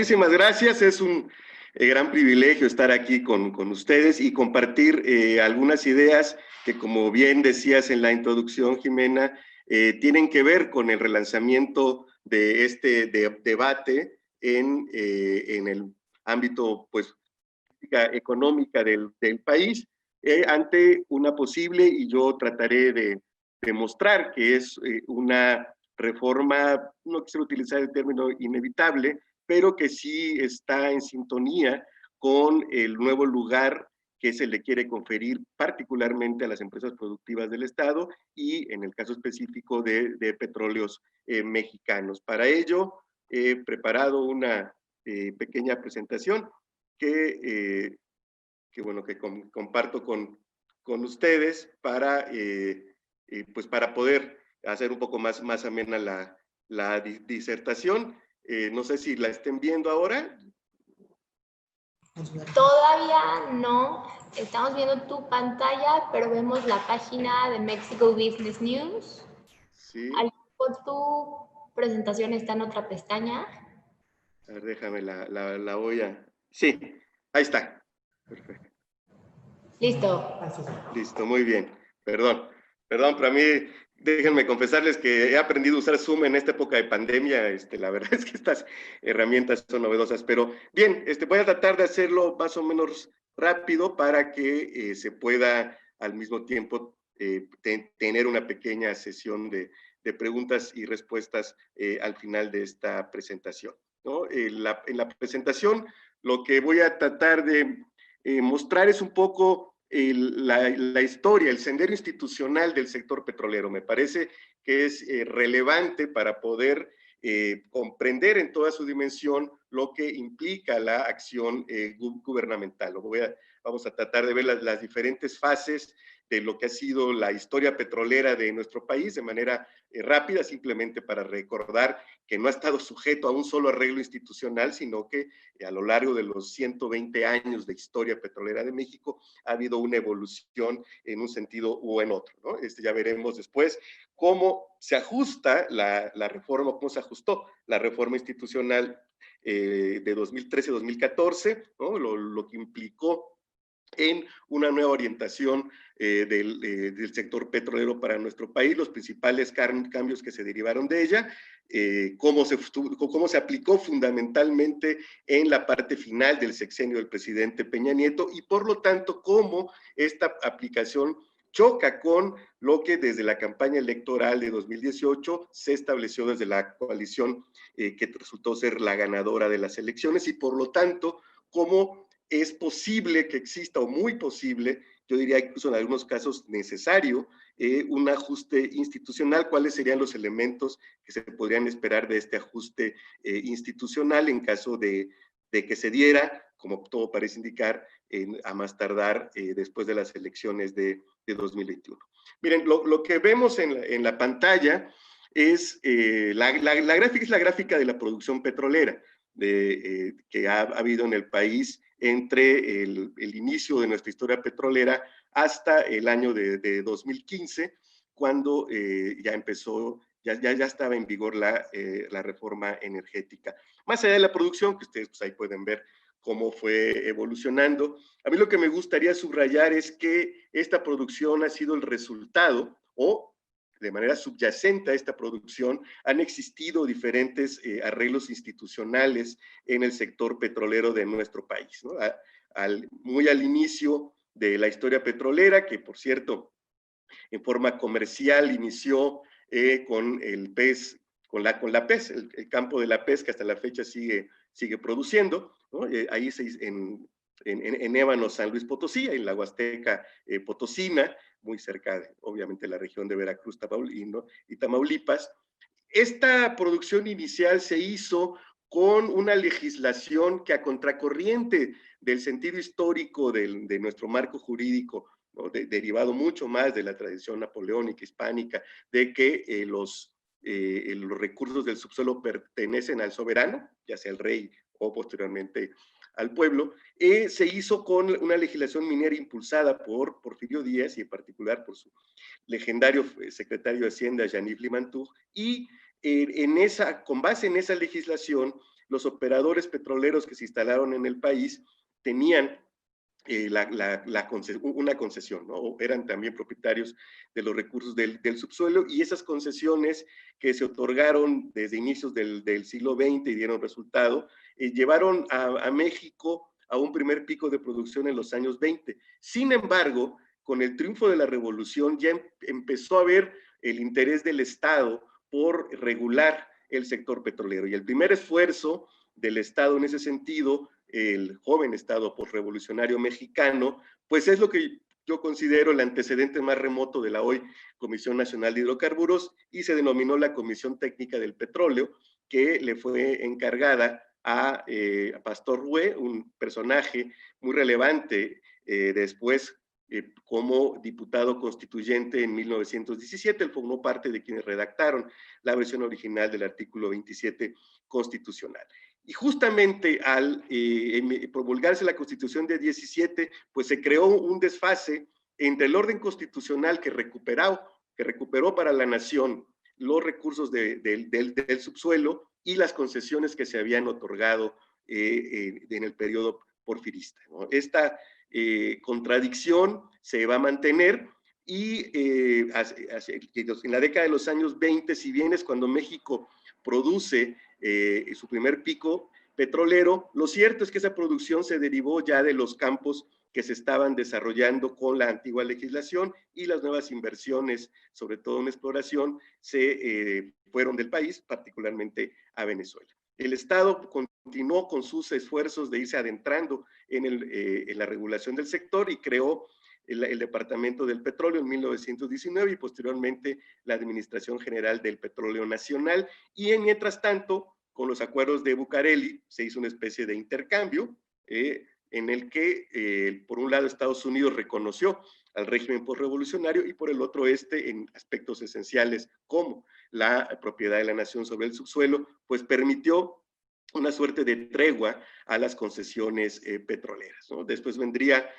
muchísimas gracias. Es un gran privilegio estar aquí con ustedes y compartir algunas ideas que, como bien decías en la introducción, Jimena, tienen que ver con el relanzamiento de este debate en el ámbito, pues, económica del país, ante una posible, y yo trataré de demostrar que es una reforma, no quisiera utilizar el término inevitable, pero que sí está en sintonía con el nuevo lugar que se le quiere conferir particularmente a las empresas productivas del Estado y en el caso específico de petróleos mexicanos. Para ello, he preparado una pequeña presentación que, bueno, que comparto con ustedes para, pues para poder hacer un poco más amena la disertación. No sé si la estén viendo ahora. Todavía no. Estamos viendo tu pantalla, pero vemos la página de Mexico Business News. Sí. Tu presentación está en otra pestaña. A ver, déjame, la voy a... Sí, ahí está. Perfecto. Listo. Listo, muy bien. Perdón, para mí, déjenme confesarles que he aprendido a usar Zoom en esta época de pandemia. La verdad es que estas herramientas son novedosas, pero bien, voy a tratar de hacerlo más o menos rápido para que se pueda al mismo tiempo tener una pequeña sesión de preguntas y respuestas al final de esta presentación, ¿no? En la presentación, lo que voy a tratar de mostrar es un poco la historia, el sendero institucional del sector petrolero. Me parece que es relevante para poder comprender en toda su dimensión lo que implica la acción gubernamental. Vamos a tratar de ver las diferentes fases de lo que ha sido la historia petrolera de nuestro país de manera rápida, simplemente para recordar que no ha estado sujeto a un solo arreglo institucional, sino que a lo largo de los 120 años de historia petrolera de México ha habido una evolución en un sentido u en otro, ¿no? Ya veremos después cómo se ajusta la reforma, cómo se ajustó la reforma institucional de 2013-2014, ¿no? Lo que implicó en una nueva orientación del sector petrolero para nuestro país, los principales cambios que se derivaron de ella, cómo se aplicó fundamentalmente en la parte final del sexenio del presidente Peña Nieto y por lo tanto cómo esta aplicación choca con lo que desde la campaña electoral de 2018 se estableció desde la coalición que resultó ser la ganadora de las elecciones y por lo tanto cómo es posible que exista, o muy posible, yo diría incluso en algunos casos necesario, un ajuste institucional. ¿Cuáles serían los elementos que se podrían esperar de este ajuste institucional en caso de que se diera, como todo parece indicar, a más tardar después de las elecciones de 2021? Miren, lo que vemos en la pantalla es la gráfica, es la gráfica de la producción petrolera que ha habido en el país entre el inicio de nuestra historia petrolera hasta el año de 2015, cuando ya empezó, ya estaba en vigor la reforma energética. Más allá de la producción, que ustedes pues, ahí pueden ver cómo fue evolucionando, a mí lo que me gustaría subrayar es que esta producción ha sido el resultado, o de manera subyacente a esta producción, han existido diferentes arreglos institucionales en el sector petrolero de nuestro país, ¿no? Muy al inicio de la historia petrolera, que por cierto, en forma comercial inició con el pez, con la pez, el campo de la pesca hasta la fecha sigue produciendo, ¿no? Ahí en Ébano, San Luis Potosí, en la Huasteca Potosina, muy cerca, obviamente, la región de Veracruz y Tamaulipas. Esta producción inicial se hizo con una legislación que a contracorriente del sentido histórico de nuestro marco jurídico, ¿no? Derivado mucho más de la tradición napoleónica, hispánica, de que los recursos del subsuelo pertenecen al soberano, ya sea el rey o posteriormente al pueblo, se hizo con una legislación minera impulsada por Porfirio Díaz y en particular por su legendario secretario de Hacienda, Jean-Yves Limantour, y con base en esa legislación los operadores petroleros que se instalaron en el país tenían una concesión, ¿no? O eran también propietarios de los recursos del subsuelo, y esas concesiones que se otorgaron desde inicios del siglo XX y dieron resultado, llevaron a México a un primer pico de producción en los años 20. Sin embargo, con el triunfo de la revolución ya empezó a haber el interés del Estado por regular el sector petrolero, y el primer esfuerzo del Estado en ese sentido, el joven Estado postrevolucionario mexicano, pues es lo que yo considero el antecedente más remoto de la hoy Comisión Nacional de Hidrocarburos, y se denominó la Comisión Técnica del Petróleo, que le fue encargada a Pastor Rué, un personaje muy relevante después como diputado constituyente en 1917. Él formó parte de quienes redactaron la versión original del artículo 27 constitucional. Y justamente al promulgarse la Constitución de 17, pues se creó un desfase entre el orden constitucional que recuperó para la nación los recursos del subsuelo y las concesiones que se habían otorgado en el periodo porfirista, ¿no? Esta contradicción se va a mantener, y en la década de los años 20, si bien es cuando México produce su primer pico petrolero, lo cierto es que esa producción se derivó ya de los campos que se estaban desarrollando con la antigua legislación, y las nuevas inversiones, sobre todo en exploración, se fueron del país, particularmente a Venezuela. El Estado continuó con sus esfuerzos de irse adentrando en la regulación del sector, y creó el Departamento del Petróleo en 1919, y posteriormente la Administración General del Petróleo Nacional. Y mientras tanto, con los acuerdos de Bucareli, se hizo una especie de intercambio en el que, por un lado, Estados Unidos reconoció al régimen postrevolucionario, y por el otro, en aspectos esenciales como la propiedad de la nación sobre el subsuelo, pues permitió una suerte de tregua a las concesiones petroleras, ¿no? Después vendría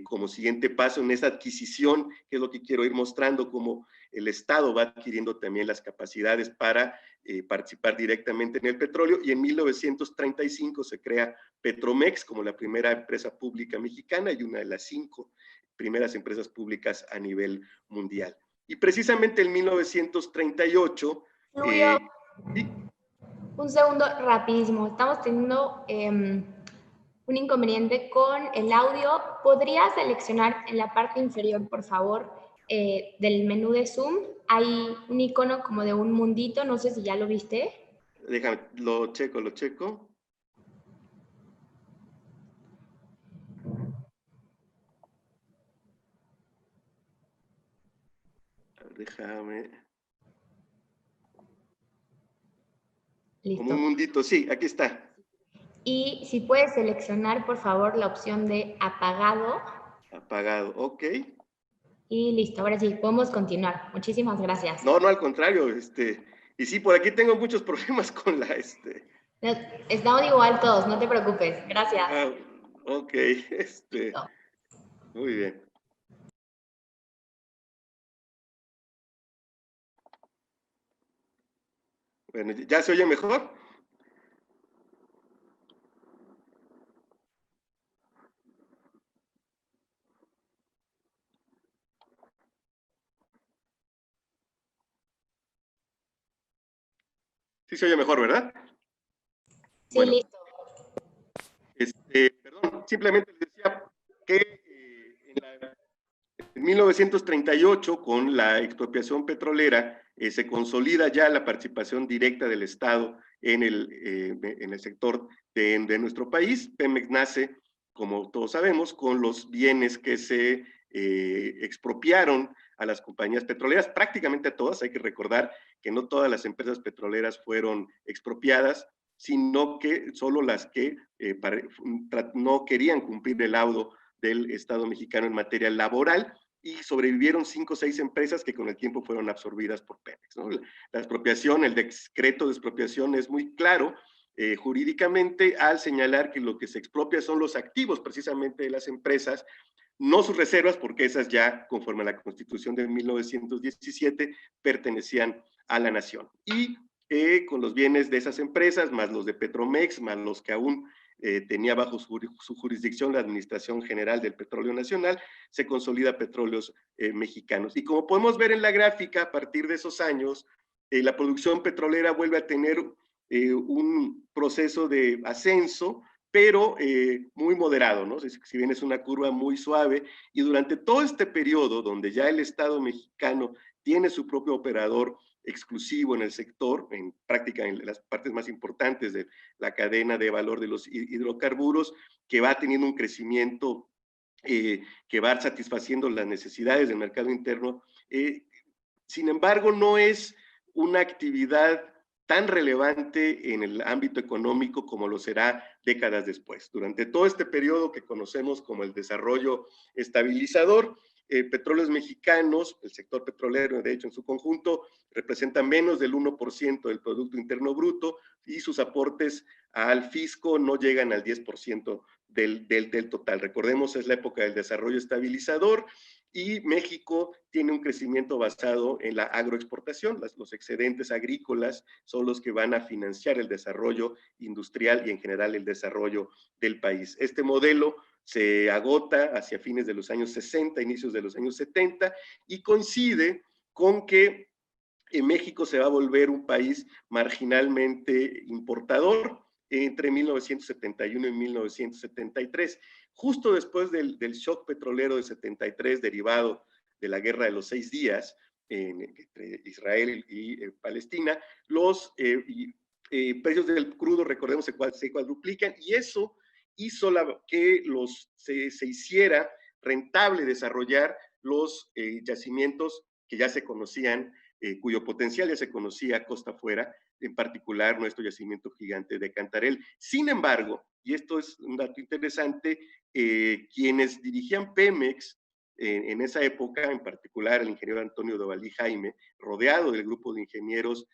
como siguiente paso en esa adquisición, que es lo que quiero ir mostrando, cómo el Estado va adquiriendo también las capacidades para participar directamente en el petróleo, y en 1935 se crea Petromex como la primera empresa pública mexicana y una de las 5 primeras empresas públicas a nivel mundial. Y precisamente en 1938... ¿sí? Un segundo, rapidísimo. Estamos teniendo un inconveniente con el audio. ¿Podrías seleccionar en la parte inferior, por favor, del menú de Zoom? Hay un icono como de un mundito, no sé si ya lo viste. Déjame, lo checo. Déjame. Listo. Como un mundito, sí, aquí está. Y si puedes seleccionar, por favor, la opción de apagado. Apagado, ok. Y listo, ahora sí, podemos continuar. Muchísimas gracias. No, al contrario, y sí, por aquí tengo muchos problemas con la, Estamos igual todos, no te preocupes. Gracias. Ok, muy bien. Bueno, ¿ya se oye mejor? Sí se oye mejor, ¿verdad? Sí, bueno, listo. Perdón, simplemente les decía que en 1938, con la expropiación petrolera, se consolida ya la participación directa del Estado en el sector de nuestro país. Pemex nace, como todos sabemos, con los bienes que se expropiaron a las compañías petroleras, prácticamente a todas. Hay que recordar que no todas las empresas petroleras fueron expropiadas, sino que solo las que no querían cumplir el laudo del Estado mexicano en materia laboral, y sobrevivieron 5 o 6 empresas que con el tiempo fueron absorbidas por Pemex, ¿no? La expropiación, el decreto de expropiación es muy claro jurídicamente, al señalar que lo que se expropia son los activos precisamente de las empresas, no sus reservas, porque esas ya, conforme a la Constitución de 1917, pertenecían a la nación. Y con los bienes de esas empresas, más los de Petromex, más los que aún tenía bajo su jurisdicción la Administración General del Petróleo Nacional, se consolida Petróleos Mexicanos. Y como podemos ver en la gráfica, a partir de esos años, la producción petrolera vuelve a tener un proceso de ascenso, pero muy moderado, ¿no? Si bien es una curva muy suave, y durante todo este periodo, donde ya el Estado mexicano tiene su propio operador exclusivo en el sector, en práctica en las partes más importantes de la cadena de valor de los hidrocarburos, que va teniendo un crecimiento que va satisfaciendo las necesidades del mercado interno. Sin embargo, no es una actividad tan relevante en el ámbito económico como lo será décadas después. Durante todo este periodo que conocemos como el desarrollo estabilizador, Petróleos Mexicanos, el sector petrolero, de hecho, en su conjunto, representa menos del 1% del Producto Interno Bruto y sus aportes al fisco no llegan al 10% del total. Recordemos, es la época del desarrollo estabilizador y México tiene un crecimiento basado en la agroexportación. Los excedentes agrícolas son los que van a financiar el desarrollo industrial y en general el desarrollo del país. Este modelo se agota hacia fines de los años 60, inicios de los años 70, y coincide con que México se va a volver un país marginalmente importador entre 1971 y 1973. Justo después del shock petrolero de 73 derivado de la Guerra de los 6 días entre Israel y Palestina, los precios del crudo, recordemos, se cuadruplican, y eso hizo que se hiciera rentable desarrollar los yacimientos que ya se conocían, cuyo potencial ya se conocía costa afuera, en particular nuestro yacimiento gigante de Cantarell. Sin embargo, y esto es un dato interesante, quienes dirigían Pemex en esa época, en particular el ingeniero Antonio Dovalí Jaime, rodeado del grupo de ingenieros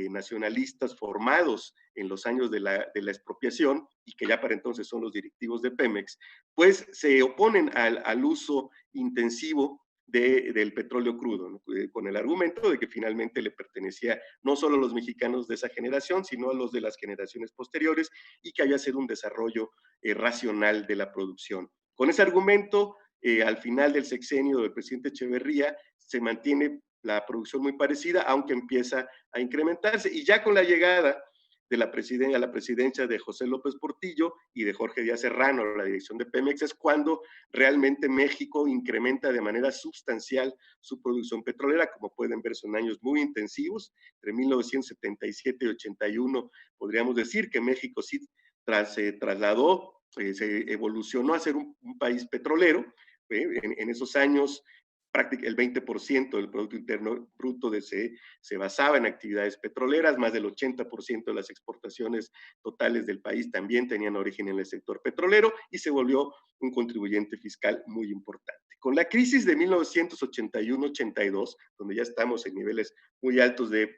nacionalistas formados en los años de la expropiación, y que ya para entonces son los directivos de Pemex, pues se oponen al uso intensivo del petróleo crudo, ¿no? Con el argumento de que finalmente le pertenecía no solo a los mexicanos de esa generación, sino a los de las generaciones posteriores, y que había sido un desarrollo racional de la producción. Con ese argumento, al final del sexenio del presidente Echeverría, se mantiene la producción muy parecida, aunque empieza a incrementarse, y ya con la llegada de la presidencia de José López Portillo y de Jorge Díaz Serrano a la dirección de Pemex, es cuando realmente México incrementa de manera sustancial su producción petrolera. Como pueden ver, son años muy intensivos. Entre 1977 y 81 podríamos decir que México sí se trasladó, se evolucionó a ser un país petrolero. En esos años el 20% del Producto Interno Bruto se basaba en actividades petroleras, más del 80% de las exportaciones totales del país también tenían origen en el sector petrolero, y se volvió un contribuyente fiscal muy importante. Con la crisis de 1981-82, donde ya estamos en niveles muy altos de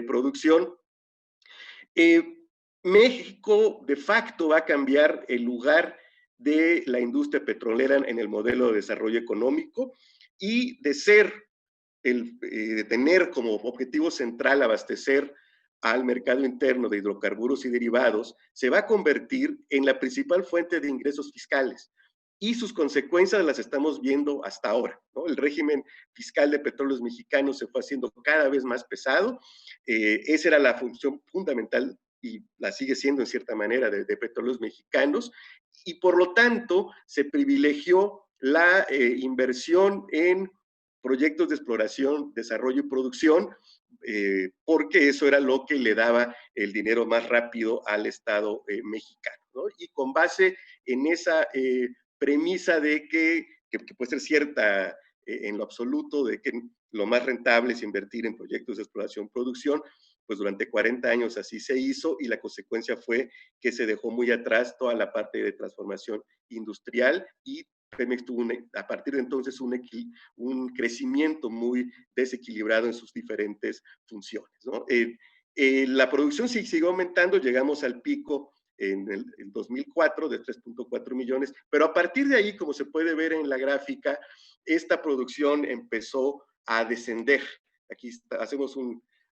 producción, México de facto va a cambiar el lugar de la industria petrolera en el modelo de desarrollo económico, y de tener como objetivo central abastecer al mercado interno de hidrocarburos y derivados, se va a convertir en la principal fuente de ingresos fiscales. Y sus consecuencias las estamos viendo hasta ahora, ¿no? El régimen fiscal de Petróleos Mexicanos se fue haciendo cada vez más pesado. Esa era la función fundamental, y la sigue siendo en cierta manera, de Petróleos Mexicanos, y por lo tanto se privilegió la inversión en proyectos de exploración, desarrollo y producción, porque eso era lo que le daba el dinero más rápido al Estado mexicano, ¿no? Y con base en esa premisa de que puede ser cierta en lo absoluto, de que lo más rentable es invertir en proyectos de exploración-producción, pues durante 40 años así se hizo, y la consecuencia fue que se dejó muy atrás toda la parte de transformación industrial, y Pemex tuvo a partir de entonces un crecimiento muy desequilibrado en sus diferentes funciones, ¿no? La producción siguió aumentando, llegamos al pico en el 2004 de 3.4 millones, pero a partir de ahí, como se puede ver en la gráfica, esta producción empezó a descender. Aquí hacemos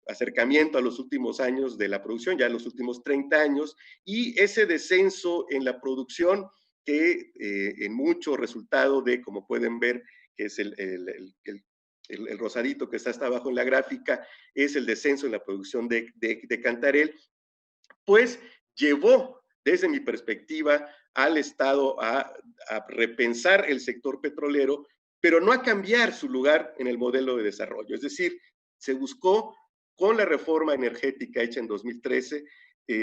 acercamiento a los últimos años de la producción, ya los últimos 30 años, y ese descenso en la producción que en mucho resultado de, como pueden ver, que es el rosadito que está hasta abajo en la gráfica, es el descenso en la producción de Cantarell, pues llevó, desde mi perspectiva, al Estado a repensar el sector petrolero, pero no a cambiar su lugar en el modelo de desarrollo. Es decir, se buscó, con la reforma energética hecha en 2013,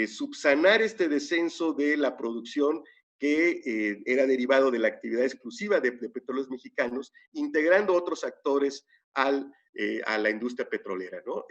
subsanar este descenso de la producción que era derivado de la actividad exclusiva de petróleos mexicanos, integrando otros actores a la industria petrolera, ¿no?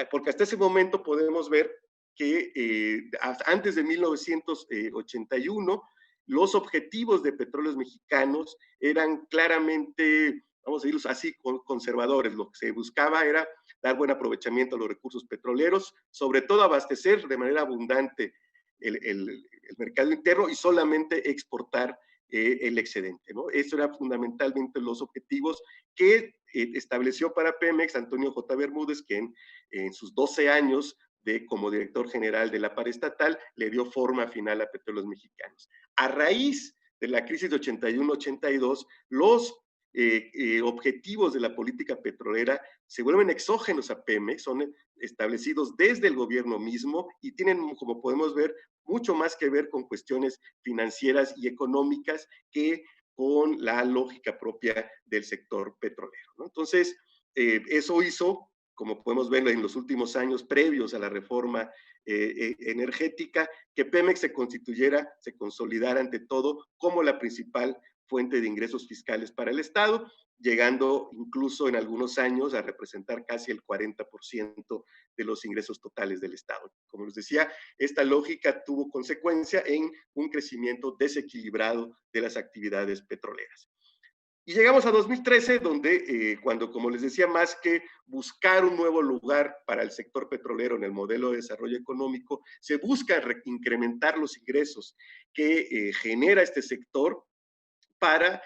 Porque hasta ese momento podemos ver que antes de 1981 los objetivos de petróleos mexicanos eran claramente, vamos a decirlos así, conservadores. Lo que se buscaba era dar buen aprovechamiento a los recursos petroleros, sobre todo abastecer de manera abundante el mercado interno y solamente exportar el excedente, ¿no? Eso era fundamentalmente los objetivos que estableció para Pemex Antonio J. Bermúdez, que en sus 12 años como director general de la paraestatal, le dio forma final a Petróleos Mexicanos. A raíz de la crisis de 81-82, los objetivos de la política petrolera se vuelven exógenos a Pemex, son establecidos desde el gobierno mismo y tienen, como podemos ver, mucho más que ver con cuestiones financieras y económicas que con la lógica propia del sector petrolero, ¿no? Entonces, eso hizo, como podemos ver en los últimos años previos a la reforma energética, que Pemex se constituyera, se consolidara ante todo como la principal fuente de ingresos fiscales para el Estado, llegando incluso en algunos años a representar casi el 40% de los ingresos totales del Estado. Como les decía, esta lógica tuvo consecuencia en un crecimiento desequilibrado de las actividades petroleras. Y llegamos a 2013, donde cuando, como les decía, más que buscar un nuevo lugar para el sector petrolero en el modelo de desarrollo económico, se busca incrementar los ingresos que genera este sector para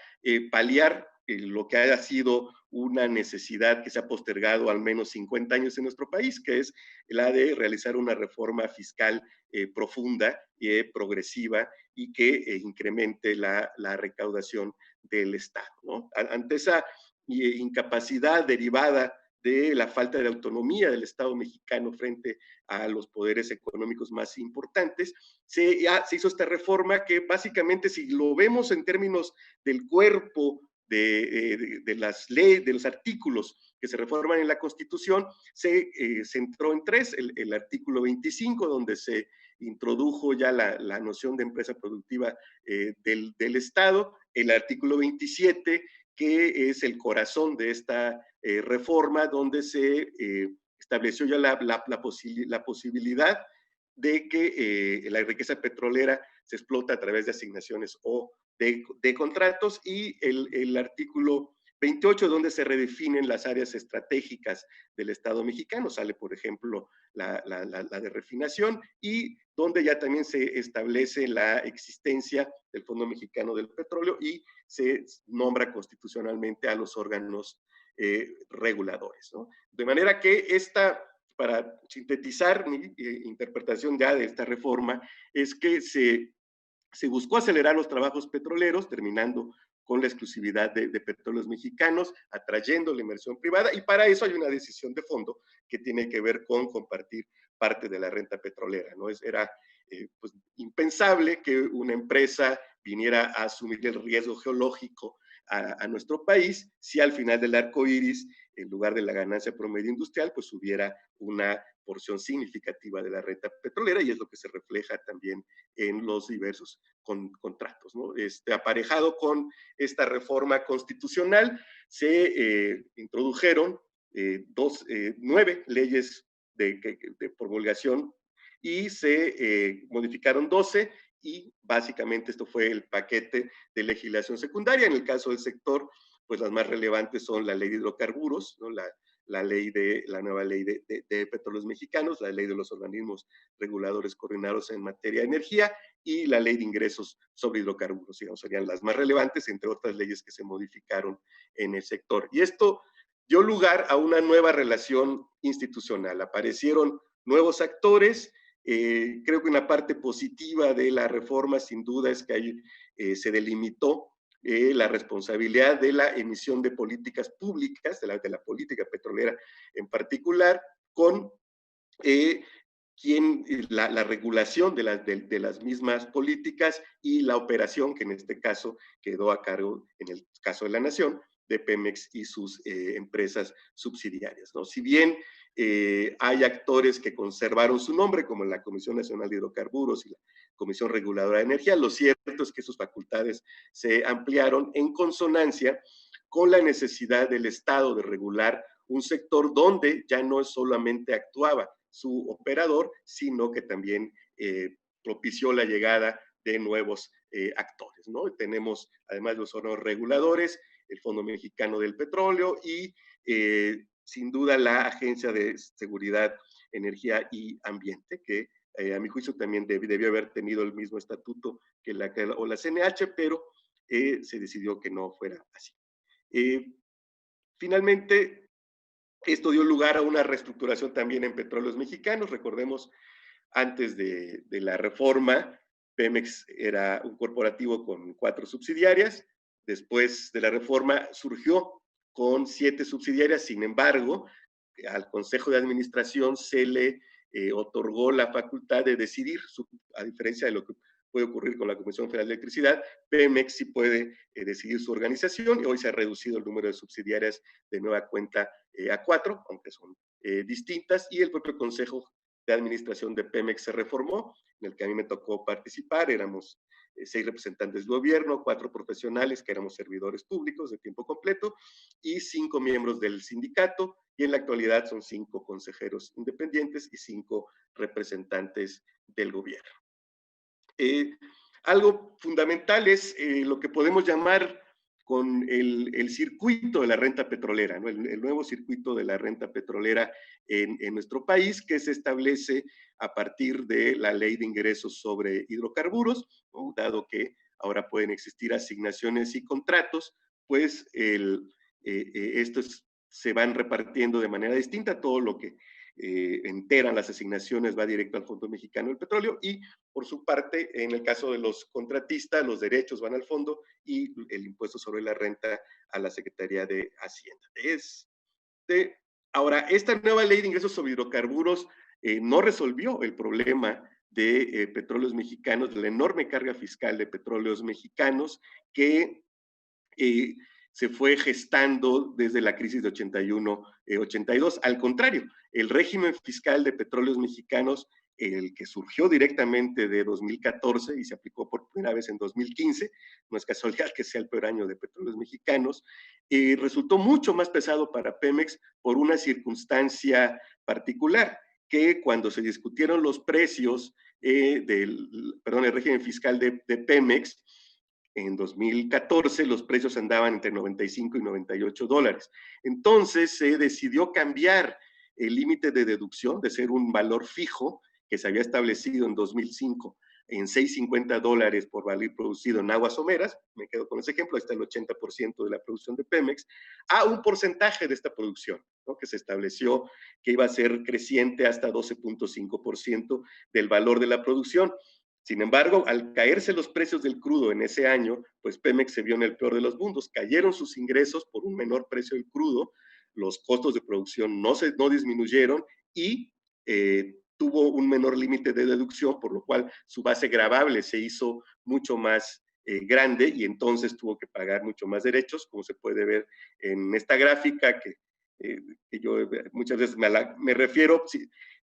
paliar lo que haya sido una necesidad que se ha postergado al menos 50 años en nuestro país, que es la de realizar una reforma fiscal profunda y progresiva y que incremente la recaudación del Estado, ¿no? Ante esa incapacidad derivada de la falta de autonomía del Estado mexicano frente a los poderes económicos más importantes, se hizo esta reforma que básicamente, si lo vemos en términos del cuerpo de las leyes, de los artículos que se reforman en la Constitución, se centró en tres: el artículo 25, donde se introdujo ya la noción de empresa productiva del Estado; el artículo 27, que es el corazón de esta reforma, donde se estableció ya la posibilidad de que la riqueza petrolera se explota a través de asignaciones o de contratos; y el artículo 28, donde se redefinen las áreas estratégicas del Estado mexicano. Sale, por ejemplo, la de refinación, y donde ya también se establece la existencia del Fondo Mexicano del Petróleo y se nombra constitucionalmente a los órganos reguladores, ¿no? De manera que para sintetizar mi interpretación ya de esta reforma, es que se buscó acelerar los trabajos petroleros, terminando con la exclusividad de petróleos mexicanos, atrayendo la inversión privada, y para eso hay una decisión de fondo que tiene que ver con compartir parte de la renta petrolera, ¿no? Era pues, impensable que una empresa viniera a asumir el riesgo geológico a nuestro país si al final del arco iris, en lugar de la ganancia promedio industrial, pues hubiera una porción significativa de la renta petrolera, y es lo que se refleja también en los diversos contratos, ¿no? Aparejado con esta reforma constitucional, se introdujeron 9 leyes de promulgación, y se modificaron 12, y básicamente esto fue el paquete de legislación secundaria. En el caso del sector, pues las más relevantes son la ley de hidrocarburos, ¿no? La nueva ley de petróleos mexicanos, la ley de los organismos reguladores coordinados en materia de energía, y la ley de ingresos sobre hidrocarburos, digamos, serían las más relevantes, entre otras leyes que se modificaron en el sector. Y esto dio lugar a una nueva relación institucional. Aparecieron nuevos actores. Creo que una parte positiva de la reforma, sin duda, es que ahí se delimitó la responsabilidad de la emisión de políticas públicas, de la política petrolera en particular, con la regulación de las mismas políticas y la operación, que en este caso quedó a cargo, en el caso de la Nación, de Pemex y sus empresas subsidiarias, ¿no? Si bien hay actores que conservaron su nombre, como la Comisión Nacional de Hidrocarburos y la Comisión Reguladora de Energía, lo cierto es que sus facultades se ampliaron en consonancia con la necesidad del Estado de regular un sector donde ya no solamente actuaba su operador, sino que también propició la llegada de nuevos actores, ¿no? Tenemos además los órganos reguladores, el Fondo Mexicano del Petróleo y sin duda la Agencia de Seguridad, Energía y Ambiente, que a mi juicio también debió haber tenido el mismo estatuto que la CNH, pero se decidió que no fuera así. Finalmente, esto dio lugar a una reestructuración también en Petróleos Mexicanos. Recordemos, antes de la reforma, Pemex era un corporativo con 4 subsidiarias. Después de la reforma surgió con 7 subsidiarias. Sin embargo, al Consejo de Administración se le otorgó la facultad de decidir, a diferencia de lo que puede ocurrir con la Comisión Federal de Electricidad. Pemex sí puede decidir su organización, y hoy se ha reducido el número de subsidiarias de nueva cuenta a 4, aunque son distintas, y el propio Consejo de Administración de Pemex se reformó, en el que a mí me tocó participar. Éramos 6 representantes del gobierno, 4 profesionales que éramos servidores públicos de tiempo completo y 5 miembros del sindicato, y en la actualidad son 5 consejeros independientes y 5 representantes del gobierno. Algo fundamental es lo que podemos llamar con el circuito de la renta petrolera, ¿no? El nuevo circuito de la renta petrolera en nuestro país, que se establece a partir de la Ley de Ingresos sobre Hidrocarburos, ¿no? Dado que ahora pueden existir asignaciones y contratos, pues estos se van repartiendo de manera distinta. Todo lo que enteran las asignaciones va directo al Fondo Mexicano del Petróleo, y por su parte, en el caso de los contratistas, los derechos van al fondo y el impuesto sobre la renta a la Secretaría de Hacienda. Ahora, esta nueva ley de ingresos sobre hidrocarburos no resolvió el problema de Petróleos Mexicanos, de la enorme carga fiscal de Petróleos Mexicanos que se fue gestando desde la crisis de 81-82. Al contrario, el régimen fiscal de Petróleos Mexicanos, el que surgió directamente de 2014 y se aplicó por primera vez en 2015, no es casualidad que sea el peor año de Petróleos Mexicanos, resultó mucho más pesado para Pemex por una circunstancia particular, que cuando se discutieron los precios el régimen fiscal de Pemex, en 2014 los precios andaban entre 95 y 98 dólares. Entonces se decidió cambiar el límite de deducción de ser un valor fijo que se había establecido en 2005 en 6.50 dólares por barril producido en aguas someras, me quedo con ese ejemplo, ahí está el 80% de la producción de Pemex, a un porcentaje de esta producción, ¿no? Que se estableció que iba a ser creciente hasta 12.5% del valor de la producción. Sin embargo, al caerse los precios del crudo en ese año, pues Pemex se vio en el peor de los mundos. Cayeron sus ingresos por un menor precio del crudo, los costos de producción no disminuyeron y tuvo un menor límite de deducción, por lo cual su base gravable se hizo mucho más grande, y entonces tuvo que pagar mucho más derechos, como se puede ver en esta gráfica que yo muchas veces me refiero,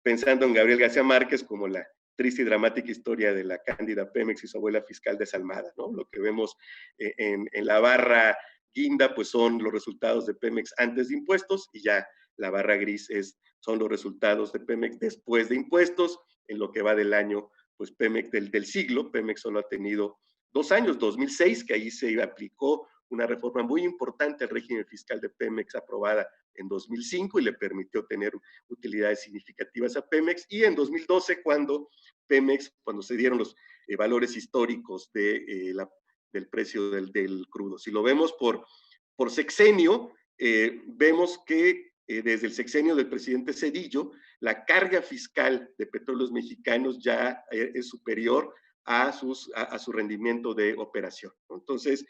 pensando en Gabriel García Márquez, como la triste y dramática historia de la Cándida Pemex y su abuela fiscal desalmada, ¿no? Lo que vemos en la barra guinda, pues son los resultados de Pemex antes de impuestos, y ya la barra gris son los resultados de Pemex después de impuestos. En lo que va del año, pues Pemex del siglo, Pemex solo ha tenido 2 años, 2006, que ahí se aplicó una reforma muy importante al régimen fiscal de Pemex aprobada en 2005 y le permitió tener utilidades significativas a Pemex, y en 2012 cuando se dieron los valores históricos del precio del crudo. Si lo vemos por sexenio, vemos que desde el sexenio del presidente Zedillo, la carga fiscal de Petróleos Mexicanos ya es superior a su rendimiento de operación. Entonces,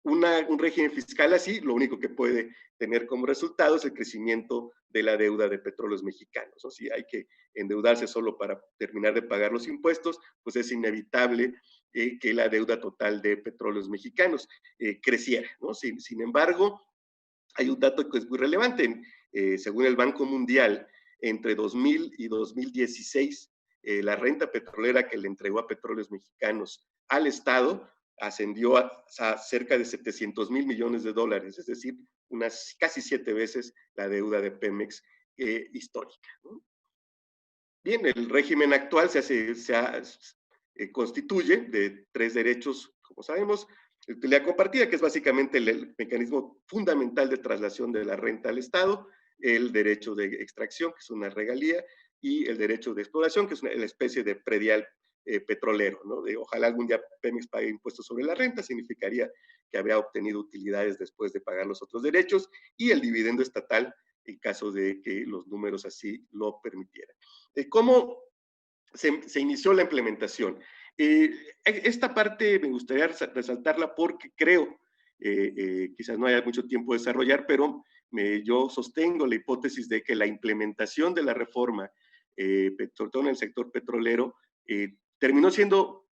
un régimen fiscal así, lo único que puede tener como resultado es el crecimiento de la deuda de Petróleos Mexicanos, ¿no? Si hay que endeudarse solo para terminar de pagar los impuestos, pues es inevitable que la deuda total de Petróleos Mexicanos creciera, ¿no? Sin embargo, hay un dato que es muy relevante. Según el Banco Mundial, entre 2000 y 2016, la renta petrolera que le entregó a Petróleos Mexicanos al Estado ascendió a cerca de 700 mil millones de dólares, es decir, unas casi 7 veces la deuda de Pemex histórica, ¿no? Bien, el régimen actual constituye de 3 derechos, como sabemos: utilidad compartida, que es básicamente el mecanismo fundamental de traslación de la renta al Estado; el derecho de extracción, que es una regalía; y el derecho de exploración, que es una especie de predial petrolero, ¿no? Ojalá algún día Pemex pague impuestos sobre la renta, significaría que habría obtenido utilidades después de pagar los otros derechos; y el dividendo estatal, en caso de que los números así lo permitieran. ¿Cómo se inició la implementación? Esta parte me gustaría resaltarla porque creo, quizás no haya mucho tiempo de desarrollar, pero yo sostengo la hipótesis de que la implementación de la reforma, sobre todo en el sector petrolero, terminó siendo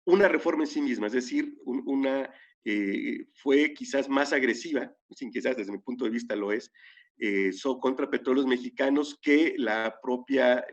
una reforma en sí misma, es decir, fue quizás más agresiva, sin quizás desde mi punto de vista lo es, contra Petróleos Mexicanos que la propia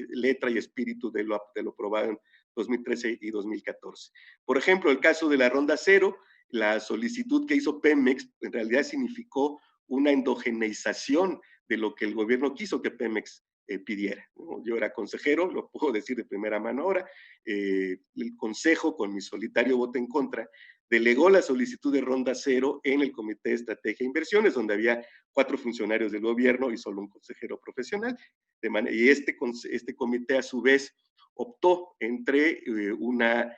letra y espíritu de lo aprobado en 2013 y 2014. Por ejemplo, el caso de la Ronda Cero, la solicitud que hizo Pemex en realidad significó una endogeneización de lo que el gobierno quiso que Pemex pidiera, ¿no? Yo era consejero, lo puedo decir de primera mano ahora. El consejo, con mi solitario voto en contra, delegó la solicitud de Ronda Cero en el Comité de Estrategia e Inversiones, donde había 4 funcionarios del gobierno y solo un consejero profesional. Y este comité, a su vez, optó entre una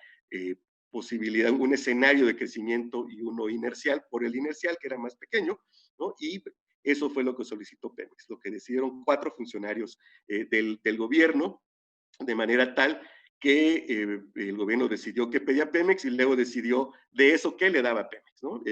posibilidad, un escenario de crecimiento y uno inercial, por el inercial, que era más pequeño, ¿no? Y eso fue lo que solicitó Pemex, lo que decidieron 4 funcionarios del gobierno, de manera tal que el gobierno decidió que pedía Pemex y luego decidió de eso qué le daba Pemex, ¿no?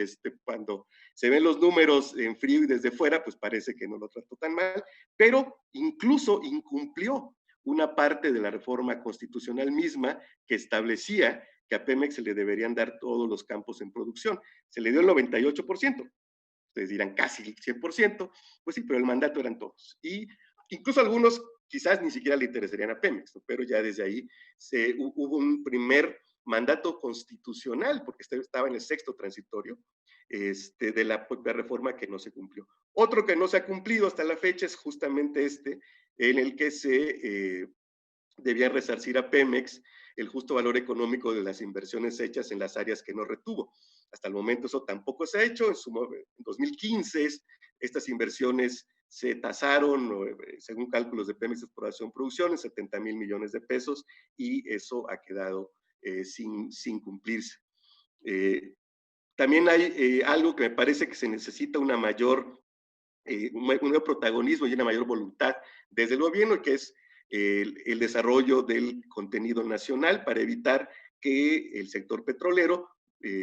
Cuando se ven los números en frío y desde fuera, pues parece que no lo trató tan mal, pero incluso incumplió una parte de la reforma constitucional misma que establecía que a Pemex se le deberían dar todos los campos en producción. Se le dio el 98%. Ustedes dirán casi el 100%, pues sí, pero el mandato eran todos. Y incluso algunos quizás ni siquiera le interesarían a Pemex, ¿no? Pero ya desde ahí hubo un primer mandato constitucional, porque estaba en el 6º transitorio, de la reforma que no se cumplió. Otro que no se ha cumplido hasta la fecha es justamente en el que se debía resarcir a Pemex el justo valor económico de las inversiones hechas en las áreas que no retuvo. Hasta el momento eso tampoco se ha hecho. En 2015 estas inversiones se tasaron, según cálculos de Pemex Exploración Producción, en 70,000 millones de pesos, y eso ha quedado sin cumplirse. También hay algo que me parece que se necesita un mayor protagonismo y una mayor voluntad desde el gobierno, que es el desarrollo del contenido nacional para evitar que el sector petrolero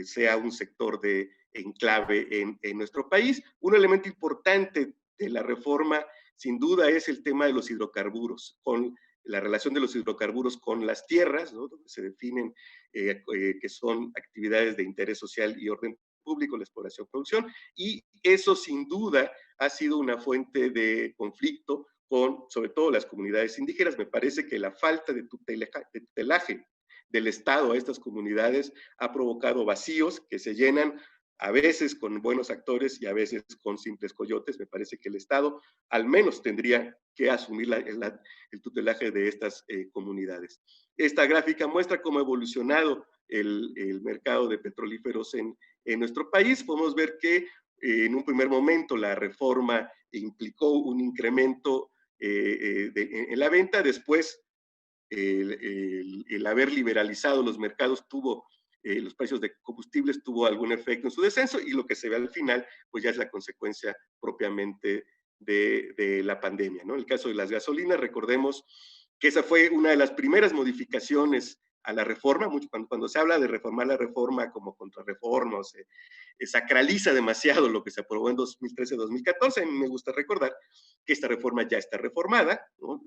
sea un sector de enclave en nuestro país. Un elemento importante de la reforma, sin duda, es el tema de los hidrocarburos, con la relación de los hidrocarburos con las tierras, ¿no? Donde se definen que son actividades de interés social y orden público, la exploración, producción, y eso sin duda ha sido una fuente de conflicto con, sobre todo, las comunidades indígenas. Me parece que la falta de tutelaje del Estado a estas comunidades ha provocado vacíos que se llenan a veces con buenos actores y a veces con simples coyotes. Me parece que el Estado al menos tendría que asumir el tutelaje de estas comunidades. Esta gráfica muestra cómo ha evolucionado el mercado de petrolíferos en nuestro país. Podemos ver que en un primer momento la reforma implicó un incremento en la venta. Después el haber liberalizado los mercados tuvo los precios de combustibles tuvo algún efecto en su descenso, y lo que se ve al final, pues ya es la consecuencia propiamente de la pandemia, ¿no? En el caso de las gasolinas, recordemos que esa fue una de las primeras modificaciones a la reforma. Cuando se habla de reformar la reforma como contrarreforma, o se sacraliza demasiado lo que se aprobó en 2013-2014, a mí me gusta recordar que esta reforma ya está reformada, ¿no?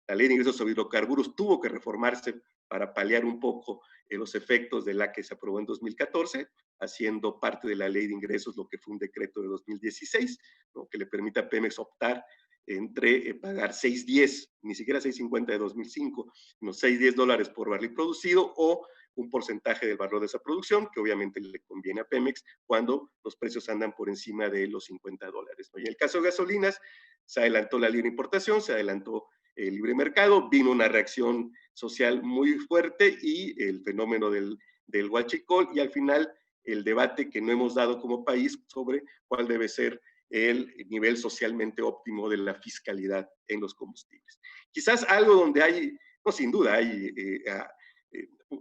La ley de ingresos sobre hidrocarburos tuvo que reformarse para paliar un poco los efectos de la que se aprobó en 2014, haciendo parte de la ley de ingresos lo que fue un decreto de 2016, ¿no? Que le permite a Pemex optar entre pagar 6.10, ni siquiera 6.50 de 2005, sino 6.10 dólares por barril producido, o un porcentaje del valor de esa producción, que obviamente le conviene a Pemex cuando los precios andan por encima de los 50 dólares, ¿no? Y en el caso de gasolinas, se adelantó la libre importación, se adelantó el libre mercado, vino una reacción social muy fuerte y el fenómeno del huachicol, y al final el debate que no hemos dado como país sobre cuál debe ser el nivel socialmente óptimo de la fiscalidad en los combustibles. Quizás algo donde hay, no, sin duda, hay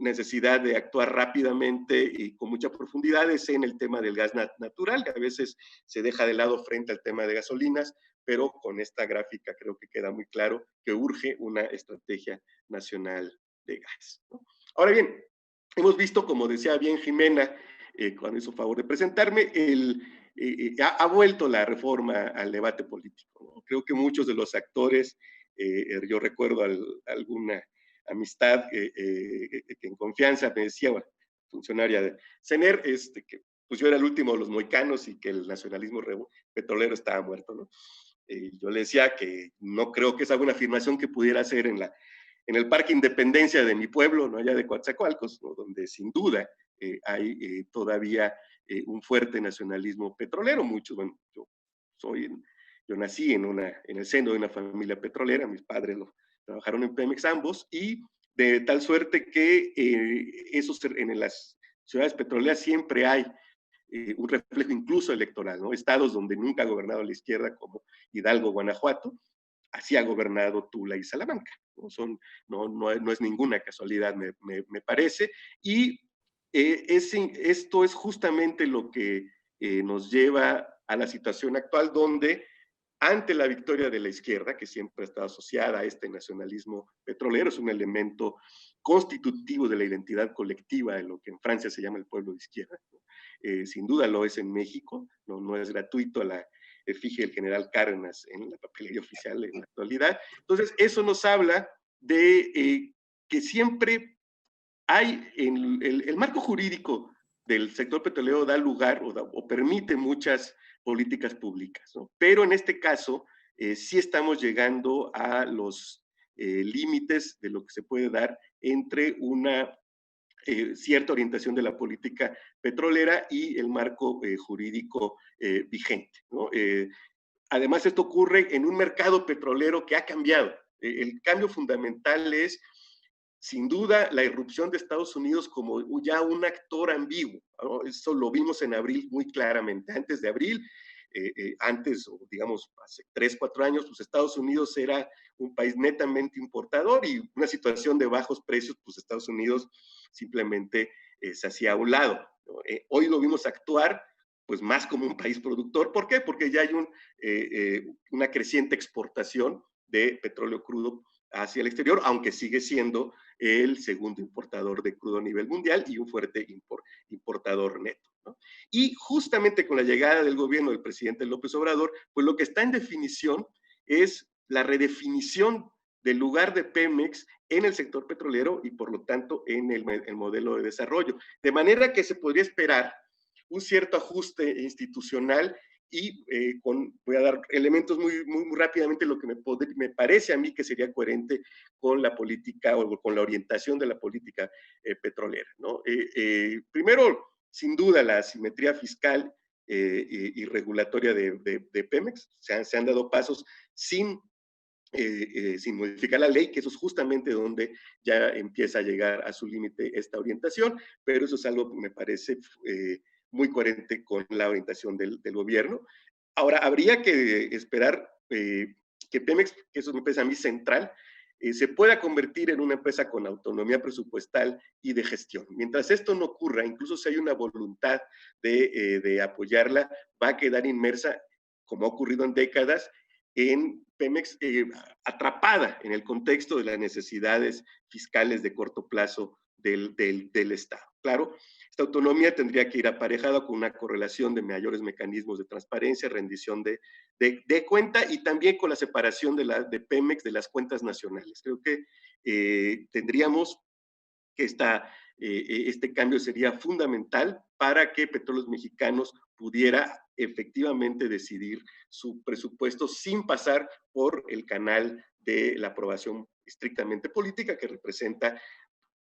necesidad de actuar rápidamente y con mucha profundidad es en el tema del gas natural, que a veces se deja de lado frente al tema de gasolinas, pero con esta gráfica creo que queda muy claro que urge una estrategia nacional de gas, ¿no? Ahora bien, hemos visto, como decía bien Jimena, cuando hizo favor de presentarme, ha vuelto la reforma al debate político, ¿no? Creo que muchos de los actores, yo recuerdo alguna amistad que en confianza me decía, bueno, funcionaria de CENER, que pues yo era el último de los moicanos y que el nacionalismo petrolero estaba muerto, ¿no? Yo le decía que no creo que esa buena afirmación que pudiera hacer en el Parque Independencia de mi pueblo, ¿no? Allá de Coatzacoalcos, ¿no? Donde sin duda hay todavía un fuerte nacionalismo petrolero. Muchos, bueno, yo nací en el seno de una familia petrolera, mis padres trabajaron en Pemex ambos, y de tal suerte que en las ciudades petroleras siempre hay un reflejo incluso electoral, ¿no? Estados donde nunca ha gobernado la izquierda, como Hidalgo, Guanajuato, así ha gobernado Tula y Salamanca, ¿no? No es ninguna casualidad, me parece, y esto es justamente lo que nos lleva a la situación actual, donde ante la victoria de la izquierda, que siempre ha estado asociada a este nacionalismo petrolero, es un elemento constitutivo de la identidad colectiva de lo que en Francia se llama el pueblo de izquierda, ¿no? Sin duda lo es en México, no es gratuito la efigie del general Cárdenas en la papelería oficial en la actualidad. Entonces, eso nos habla de que siempre hay en el marco jurídico del sector petrolero da lugar o permite muchas políticas públicas, ¿no? Pero en este caso sí estamos llegando a los límites de lo que se puede dar entre una cierta orientación de la política petrolera y el marco jurídico vigente, ¿no? Además, esto ocurre en un mercado petrolero que ha cambiado. El cambio fundamental es, sin duda, la irrupción de Estados Unidos como ya un actor ambiguo, ¿no? Eso lo vimos en abril muy claramente. Antes de abril, antes, o digamos, hace 3, 4 años, pues Estados Unidos era un país netamente importador, y una situación de bajos precios, pues Estados Unidos simplemente se hacía a un lado, ¿no? Hoy lo vimos actuar pues más como un país productor. ¿Por qué? Porque ya hay una creciente exportación de petróleo crudo hacia el exterior, aunque sigue siendo el segundo importador de crudo a nivel mundial y un fuerte importador neto, ¿no? Y justamente con la llegada del gobierno del presidente López Obrador, pues lo que está en definición es la redefinición del lugar de Pemex en el sector petrolero y por lo tanto en el modelo de desarrollo. De manera que se podría esperar un cierto ajuste institucional y voy a dar elementos muy rápidamente, lo que me parece a mí que sería coherente con la política o con la orientación de la política petrolera, ¿no? Primero, sin duda, la asimetría fiscal y regulatoria de Pemex. Se han dado pasos sin modificar la ley, que eso es justamente donde ya empieza a llegar a su límite esta orientación, pero eso es algo que me parece muy coherente con la orientación del gobierno. Ahora, habría que esperar que Pemex, que eso me parece a mí central, se pueda convertir en una empresa con autonomía presupuestal y de gestión. Mientras esto no ocurra, incluso si hay una voluntad de apoyarla, va a quedar inmersa, como ha ocurrido en décadas, en Pemex, atrapada en el contexto de las necesidades fiscales de corto plazo del Estado. Claro, esta autonomía tendría que ir aparejada con una correlación de mayores mecanismos de transparencia, rendición de cuenta y también con la separación de Pemex de las cuentas nacionales. Creo que tendríamos que este cambio sería fundamental para que Petróleos Mexicanos pudiera efectivamente decidir su presupuesto sin pasar por el canal de la aprobación estrictamente política que representa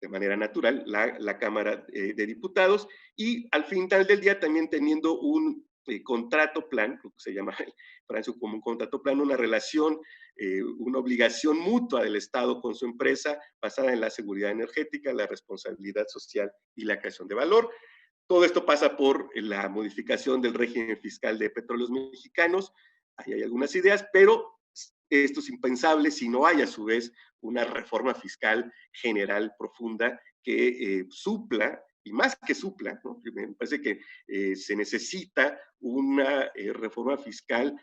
de manera natural la Cámara de Diputados, y al final del día también teniendo un contrato plan, lo que se llama para eso como un contrato plan, una relación, una obligación mutua del Estado con su empresa basada en la seguridad energética, la responsabilidad social y la creación de valor. Todo esto pasa por la modificación del régimen fiscal de Petróleos Mexicanos. Ahí hay algunas ideas, pero esto es impensable si no hay a su vez una reforma fiscal general profunda que supla, y más que supla, ¿no? Me parece que se necesita una reforma fiscal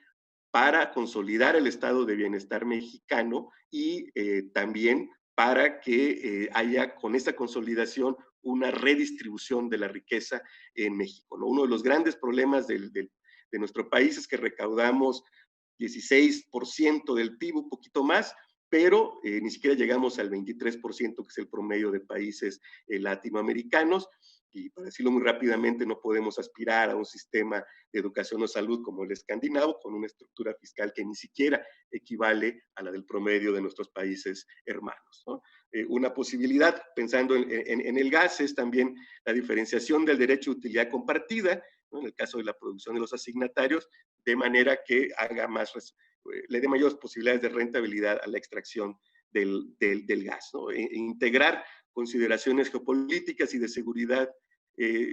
para consolidar el estado de bienestar mexicano y también para que haya con esta consolidación una redistribución de la riqueza en México, ¿no? Uno de los grandes problemas de nuestro país es que recaudamos 16% del PIB, un poquito más, pero ni siquiera llegamos al 23%, que es el promedio de países latinoamericanos. Y para decirlo muy rápidamente, no podemos aspirar a un sistema de educación o salud como el escandinavo, con una estructura fiscal que ni siquiera equivale a la del promedio de nuestros países hermanos, ¿no? Una posibilidad, pensando en el gas, es también la diferenciación del derecho de utilidad compartida, ¿no? En el caso de la producción de los asignatarios, de manera que haga más, le dé mayores posibilidades de rentabilidad a la extracción del gas, ¿no? Integrar consideraciones geopolíticas y de seguridad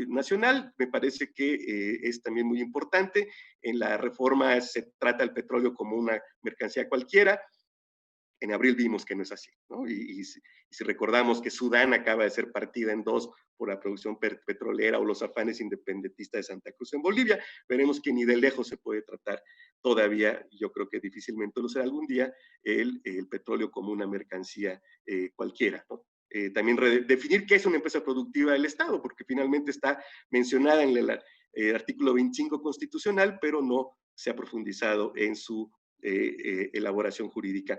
nacional, me parece que es también muy importante. En la reforma se trata el petróleo como una mercancía cualquiera. En abril vimos que no es así, ¿no? Y si recordamos que Sudán acaba de ser partida en dos por la producción petrolera o los afanes independentistas de Santa Cruz en Bolivia, veremos que ni de lejos se puede tratar todavía, yo creo que difícilmente lo será algún día, el petróleo como una mercancía cualquiera, ¿no? También definir qué es una empresa productiva del Estado, porque finalmente está mencionada en el artículo 25 constitucional, pero no se ha profundizado en su elaboración jurídica.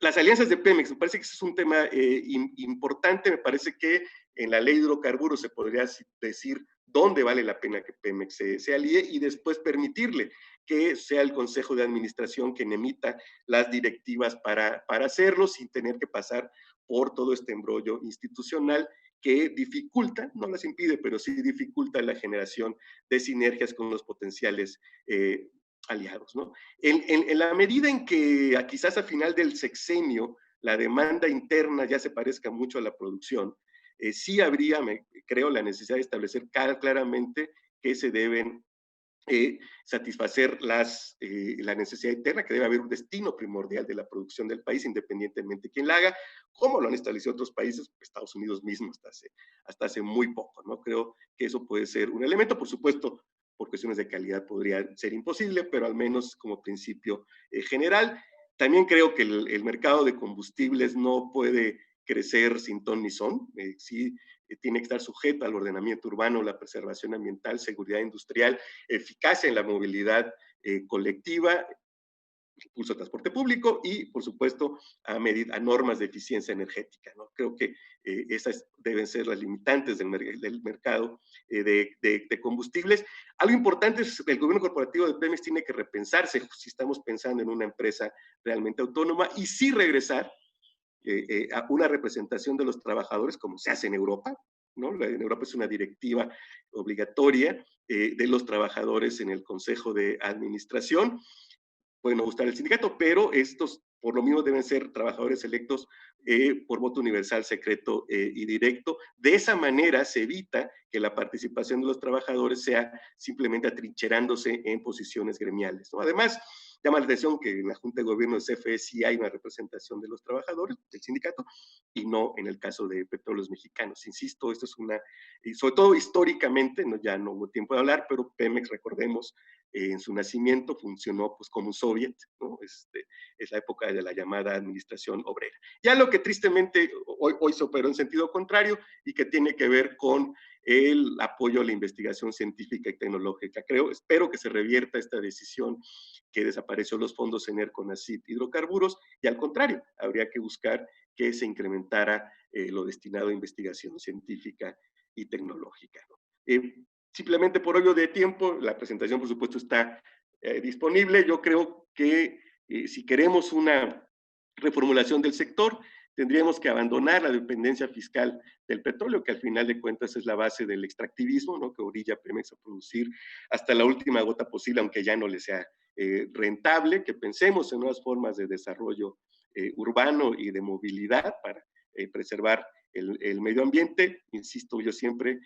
Las alianzas de Pemex, me parece que ese es un tema importante, me parece que en la ley de hidrocarburos se podría decir dónde vale la pena que Pemex se alíe y después permitirle que sea el Consejo de Administración quien emita las directivas para hacerlo sin tener que pasar por todo este embrollo institucional que dificulta, no las impide, pero sí dificulta la generación de sinergias con los potenciales aliados, ¿no? En la medida en que quizás a final del sexenio la demanda interna ya se parezca mucho a la producción, sí habría, creo, la necesidad de establecer claramente que se deben satisfacer la necesidad interna, que debe haber un destino primordial de la producción del país, independientemente de quién la haga, como lo han establecido otros países, Estados Unidos mismo hasta hace muy poco, ¿no? Creo que eso puede ser un elemento, por supuesto, por cuestiones de calidad podría ser imposible, pero al menos como principio general. También creo que el mercado de combustibles no puede crecer sin ton ni son. Sí, tiene que estar sujeto al ordenamiento urbano, la preservación ambiental, seguridad industrial, eficacia en la movilidad colectiva, impulso de transporte público y, por supuesto, a normas de eficiencia energética, ¿no? Creo que esas deben ser las limitantes del mercado de combustibles. Algo importante es que el gobierno corporativo de Pemex tiene que repensarse si estamos pensando en una empresa realmente autónoma y sí regresar a una representación de los trabajadores como se hace en Europa, ¿no? En Europa es una directiva obligatoria de los trabajadores en el Consejo de Administración. Puede no gustar el sindicato, pero estos por lo mismo deben ser trabajadores electos por voto universal, secreto y directo. De esa manera se evita que la participación de los trabajadores sea simplemente atrincherándose en posiciones gremiales, ¿no? Además, llama la atención que en la Junta de Gobierno de CFE sí hay una representación de los trabajadores, del sindicato, y no en el caso de Petróleos Mexicanos. Insisto, esto es y sobre todo históricamente, ¿no? Ya no hubo tiempo de hablar, pero Pemex, recordemos, en su nacimiento funcionó pues como un soviet, ¿no? Es la época de la llamada administración obrera. Ya lo que tristemente hoy se operó en sentido contrario y que tiene que ver con el apoyo a la investigación científica y tecnológica. Espero que se revierta esta decisión que desapareció los fondos ENER, CONACYT, hidrocarburos, y al contrario, habría que buscar que se incrementara lo destinado a investigación científica y tecnológica, ¿no? Simplemente por hoyo de tiempo, la presentación por supuesto está disponible. Yo creo que si queremos una reformulación del sector, tendríamos que abandonar la dependencia fiscal del petróleo, que al final de cuentas es la base del extractivismo, ¿no? Que orilla a Pemex a producir hasta la última gota posible, aunque ya no le sea rentable, que pensemos en nuevas formas de desarrollo urbano y de movilidad para preservar el medio ambiente. Insisto yo siempre,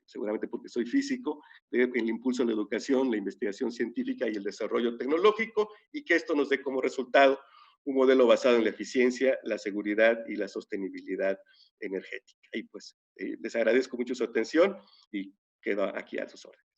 seguramente porque soy físico, el impulso a la educación, la investigación científica y el desarrollo tecnológico, y que esto nos dé como resultado un modelo basado en la eficiencia, la seguridad y la sostenibilidad energética. Y pues les agradezco mucho su atención y quedo aquí a sus órdenes.